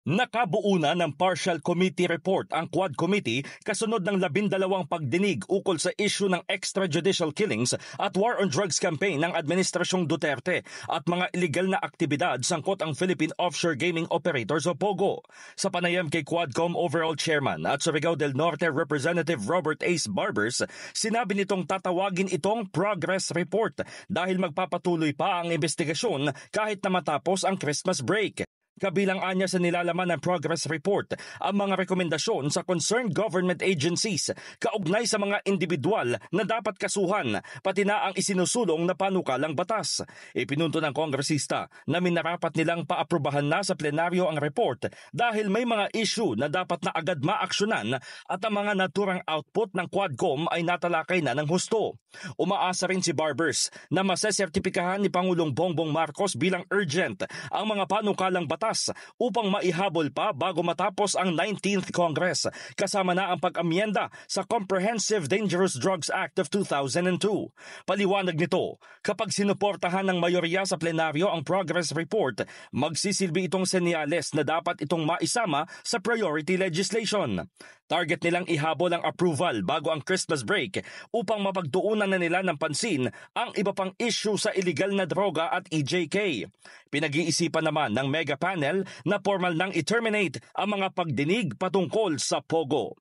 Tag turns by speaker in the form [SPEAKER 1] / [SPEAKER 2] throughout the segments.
[SPEAKER 1] Nakabuo na ng partial committee report ang Quad Committee kasunod ng 12 pagdinig ukol sa issue ng extrajudicial killings at war on drugs campaign ng Administrasyong Duterte at mga illegal na aktibidad sangkot ang Philippine Offshore Gaming Operators o POGO. Sa panayam kay Quadcom Overall Chairman at Surigao del Norte Representative Robert Ace Barbers, sinabi nitong tatawagin itong progress report dahil magpapatuloy pa ang investigasyon kahit na matapos ang Christmas break. Kabilang anya sa nilalaman ng progress report ang mga rekomendasyon sa concerned government agencies kaugnay sa mga individual na dapat kasuhan pati na ang isinusulong na panukalang batas. Ipinunto ng kongresista na minarapat nilang paaprubahan na sa plenaryo ang report dahil may mga issue na dapat na agad maaksyonan at ang mga naturang output ng Quadcom ay natalakay na ng husto. Umaasa rin si Barbers na masesertipikahan ni Pangulong Bongbong Marcos bilang urgent ang mga panukalang batas upang maihabol pa bago matapos ang 19th Congress kasama na ang pag-amyenda sa Comprehensive Dangerous Drugs Act of 2002. Paliwanag nito, kapag sinuportahan ng mayorya sa plenaryo ang progress report, magsisilbi itong senyales na dapat itong maisama sa priority legislation. Target nilang ihabol ang approval bago ang Christmas break upang mapagtuunan na nila ng pansin ang iba pang issue sa illegal na droga at EJK. Pinag-iisipan naman ng mega panel na formal nang i-terminate ang mga pagdinig patungkol sa POGO.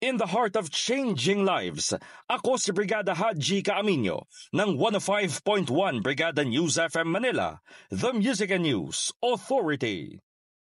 [SPEAKER 1] In the heart of changing lives, ako si Brigada Haji Caaminio ng 105.1 Brigada News FM Manila, The Music and News Authority.